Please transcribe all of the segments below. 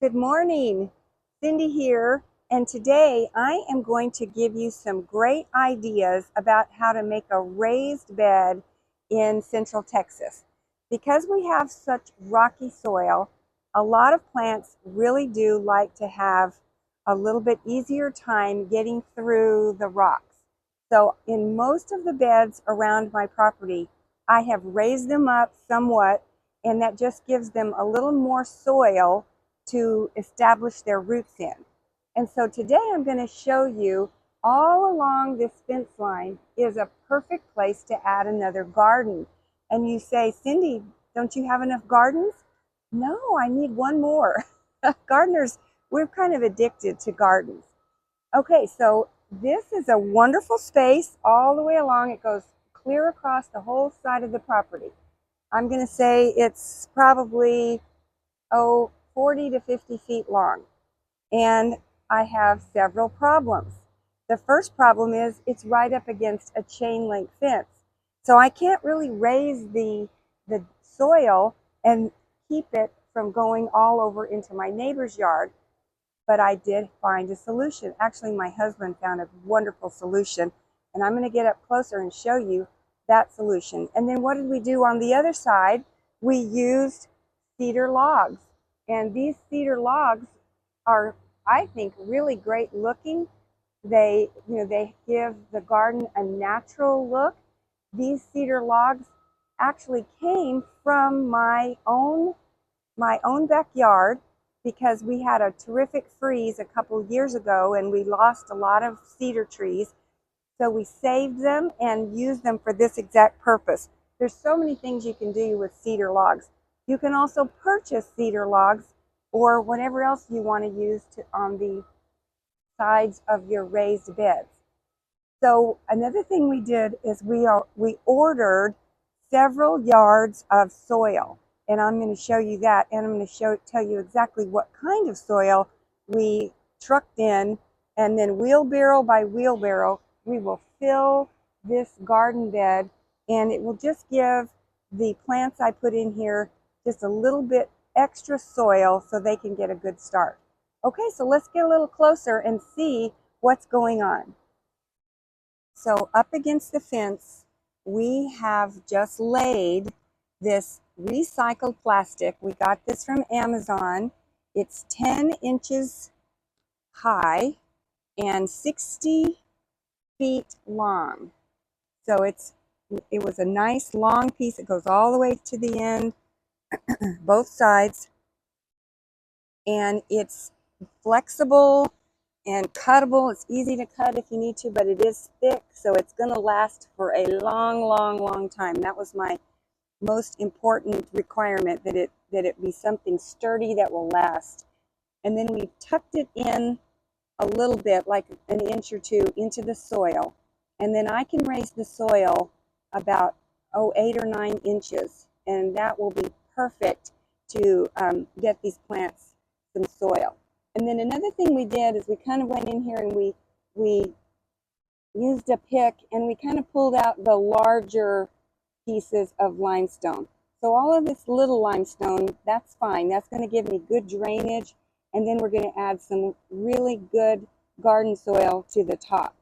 Good morning, Cindy here, and today I am going to give you some great ideas about how to make a raised bed in Central Texas. Because we have such rocky soil, a lot of plants really do like to have a little bit easier time getting through the rocks. So in most of the beds around my property, I have raised them up somewhat, and that just gives them a little more soil to establish their roots in. And so today I'm going to show you all along this fence line is a perfect place to add another garden. And you say, Cindy, don't you have enough gardens? No, I need one more. Gardeners, we're kind of addicted to gardens. Okay, so this is a wonderful space all the way along. It goes clear across the whole side of the property. I'm going to say it's probably, 40 to 50 feet long. And I have several problems. The first problem is it's right up against a chain link fence. So I can't really raise the soil and keep it from going all over into my neighbor's yard. But I did find a solution. Actually, my husband found a wonderful solution, and I'm going to get up closer and show you that solution. And then what did we do on the other side? We used cedar logs. And these cedar logs are, I think, really great looking. They give the garden a natural look. These cedar logs actually came from my own backyard because we had a terrific freeze a couple years ago and we lost a lot of cedar trees. So we saved them and used them for this exact purpose. There's so many things you can do with cedar logs. You can also purchase cedar logs or whatever else you want to use on the sides of your raised beds. So another thing we did is we ordered several yards of soil, and I'm going to show you that, and I'm going to tell you exactly what kind of soil we trucked in, and then wheelbarrow by wheelbarrow we will fill this garden bed, and it will just give the plants I put in here just a little bit extra soil so they can get a good start. Okay, so let's get a little closer and see what's going on. So up against the fence, we have just laid this recycled plastic. We got this from Amazon. It's 10 inches high and 60 feet long. So it was a nice long piece. It goes all the way to the end, both sides, and it's flexible and cuttable. It's easy to cut if you need to, but it is thick, so it's going to last for a long time. That was my most important requirement, that it be something sturdy that will last. And then we tucked it in a little bit, like an inch or two, into the soil. And then I can raise the soil about 8 or 9 inches, and that will be perfect to get these plants some soil. And then another thing we did is we kind of went in here and we used a pick and we kind of pulled out the larger pieces of limestone. So all of this little limestone, that's fine. That's going to give me good drainage. And then we're going to add some really good garden soil to the top.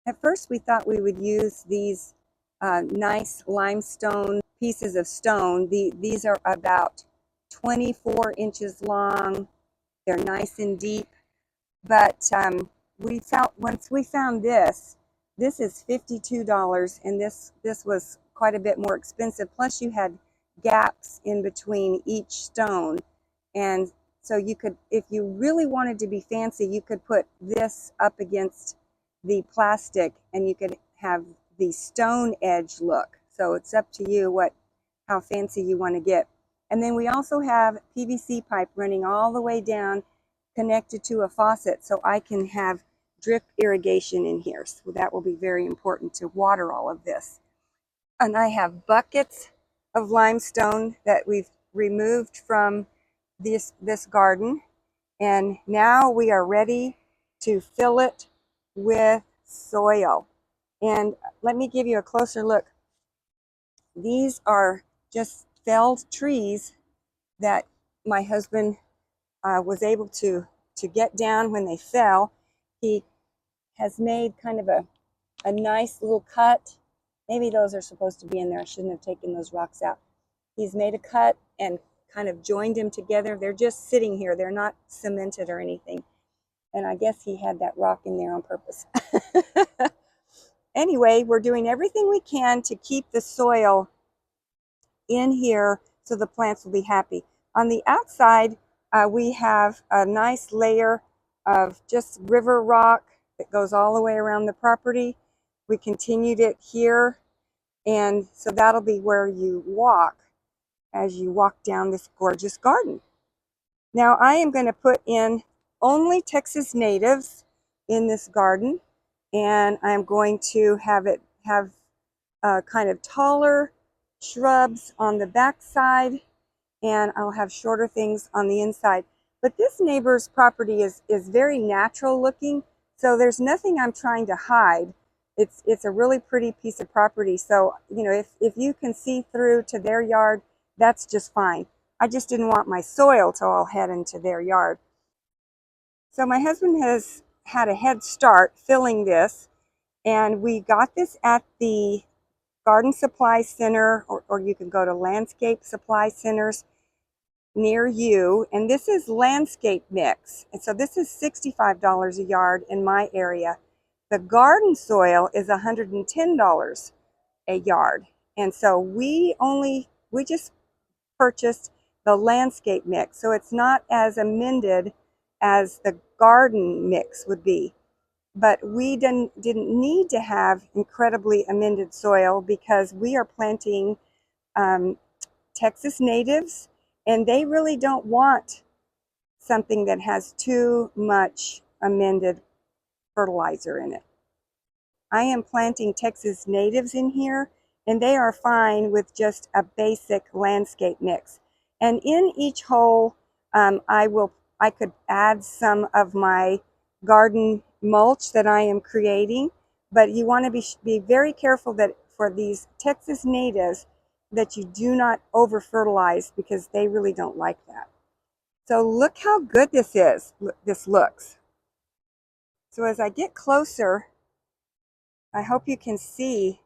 At first we thought we would use these nice limestone pieces of stone. These are about 24 inches long. They're nice and deep, but once we found this is $52, and this was quite a bit more expensive. Plus, you had gaps in between each stone, and so you could, if you really wanted to be fancy, you could put this up against the plastic, and you could have the stone edge look. So it's up to you how fancy you want to get. And then we also have PVC pipe running all the way down, connected to a faucet, so I can have drip irrigation in here. So that will be very important to water all of this. And I have buckets of limestone that we've removed from this garden. And now we are ready to fill it with soil. And let me give you a closer look. These are just felled trees that my husband was able to get down when they fell. He has made kind of a nice little cut. Maybe those are supposed to be in there. I shouldn't have taken those rocks out. He's made a cut and kind of joined them together. They're just sitting here. They're not cemented or anything. And I guess he had that rock in there on purpose. Anyway, we're doing everything we can to keep the soil in here so the plants will be happy. On the outside, we have a nice layer of just river rock that goes all the way around the property. We continued it here, and so that'll be where you walk as you walk down this gorgeous garden. Now I am going to put in only Texas natives in this garden, and I'm going to have it have kind of taller shrubs on the back side, and I'll have shorter things on the inside. But this neighbor's property is very natural looking, so there's nothing I'm trying to hide. It's a really pretty piece of property, so you know, if you can see through to their yard, that's just fine. I just didn't want my soil to all head into their yard. So my husband has had a head start filling this, and we got this at the Garden Supply Center, or you can go to landscape supply centers near you. And this is landscape mix. And so this is $65 a yard in my area. The garden soil is $110 a yard. And so we just purchased the landscape mix. So it's not as amended as the garden mix would be. But we didn't need to have incredibly amended soil because we are planting Texas natives, and they really don't want something that has too much amended fertilizer in it. I am planting Texas natives in here, and they are fine with just a basic landscape mix. And in each hole, I could add some of my garden mulch that I am creating, but you want to be very careful that for these Texas natives that you do not over fertilize, because they really don't like that. So look how good this looks. So as I get closer, I hope you can see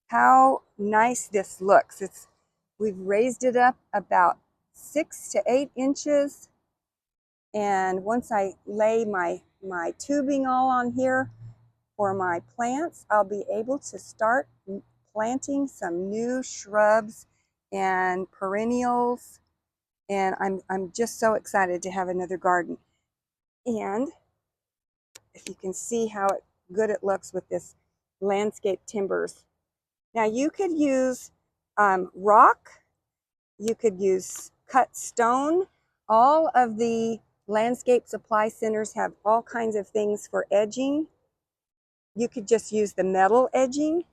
how nice this looks. We've raised it up about 6 to 8 inches. And once I lay my tubing all on here for my plants, I'll be able to start planting some new shrubs and perennials. And I'm just so excited to have another garden. And if you can see how good it looks with this landscape timbers. Now you could use rock, you could use cut stone. All of the landscape supply centers have all kinds of things for edging. You could just use the metal edging.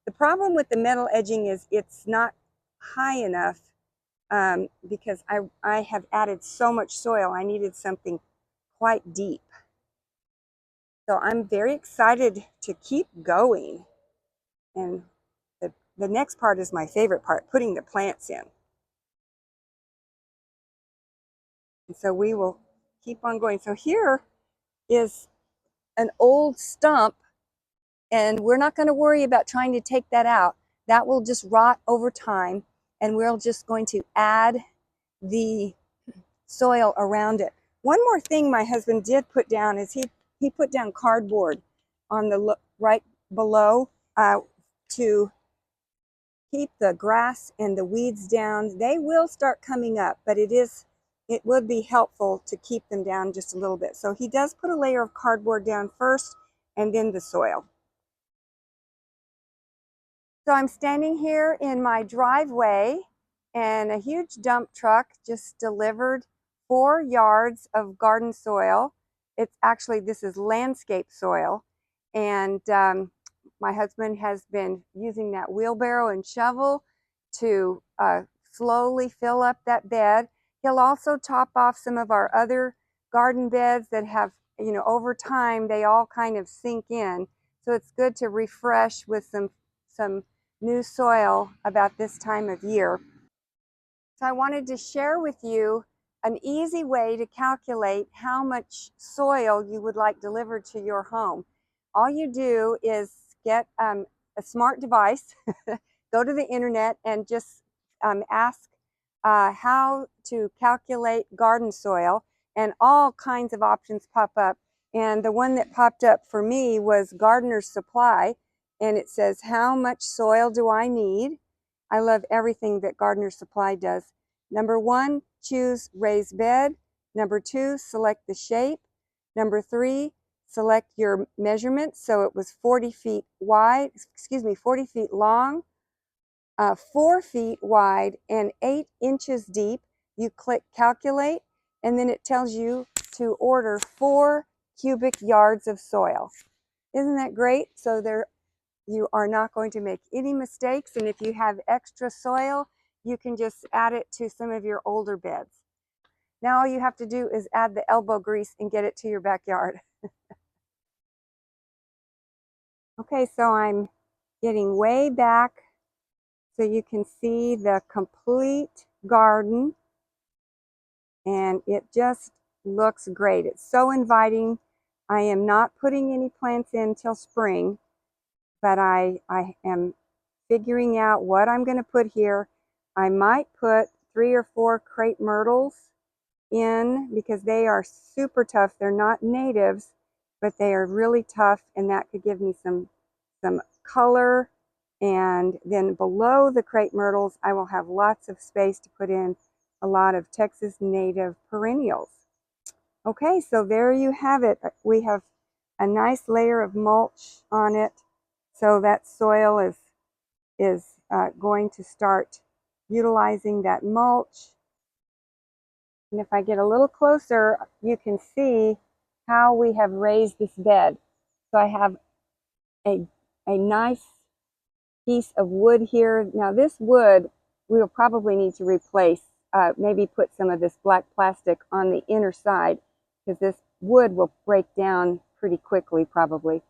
The problem with the metal edging is it's not high enough because I have added so much soil. I needed something quite deep. So I'm very excited to keep going. And the next part is my favorite part, putting the plants in. And so we will keep on going. So here is an old stump, and we're not going to worry about trying to take that out. That will just rot over time, and we're just going to add the soil around it. One more thing my husband did put down is he put down cardboard on the right below to keep the grass and the weeds down. They will start coming up, but it would be helpful to keep them down just a little bit. So he does put a layer of cardboard down first and then the soil. So I'm standing here in my driveway, and a huge dump truck just delivered 4 yards of garden soil. This is landscape soil, and my husband has been using that wheelbarrow and shovel to slowly fill up that bed. He'll also top off some of our other garden beds that have, you know, over time they all kind of sink in. So it's good to refresh with some new soil about this time of year. So I wanted to share with you an easy way to calculate how much soil you would like delivered to your home. All you do is get a smart device, go to the internet and just ask how to calculate garden soil, and all kinds of options pop up. And the one that popped up for me was Gardener's Supply, and it says, how much soil do I need? I love everything that Gardener's Supply does. Number 1, choose raised bed. Number 2, select the shape. Number 3, select your measurements. So it was 40 feet wide, 40 feet long, 4 feet wide, and 8 inches deep. You click calculate, and then it tells you to order 4 cubic yards of soil. Isn't that great? So you are not going to make any mistakes, and if you have extra soil, you can just add it to some of your older beds. Now all you have to do is add the elbow grease and get it to your backyard. Okay, so I'm getting way back so you can see the complete garden, and it just looks great. It's so inviting. I am not putting any plants in till spring, but I am figuring out what I'm going to put here. I might put 3 or 4 crepe myrtles in because they are super tough. They're not natives, but they are really tough, and that could give me some color. And then below the crepe myrtles, I will have lots of space to put in a lot of Texas native perennials. Okay, so there you have it. We have a nice layer of mulch on it, so that soil is going to start utilizing that mulch. And if I get a little closer, you can see how we have raised this bed. So I have a nice piece of wood here. Now this wood, we'll probably need to replace, maybe put some of this black plastic on the inner side, because this wood will break down pretty quickly probably.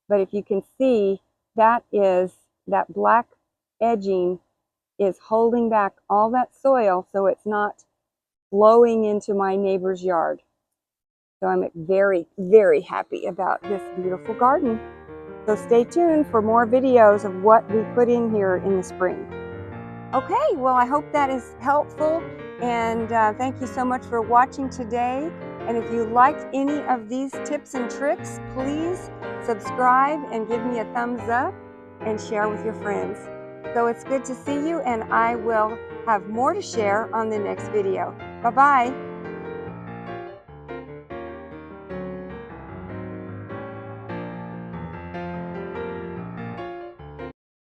But if you can see, that black edging is holding back all that soil so it's not blowing into my neighbor's yard. So I'm very, very happy about this beautiful garden. So stay tuned for more videos of what we put in here in the spring. Okay, well, I hope that is helpful, and thank you so much for watching today. And if you liked any of these tips and tricks, please subscribe and give me a thumbs up and share with your friends. So it's good to see you, and I will have more to share on the next video. Bye-bye.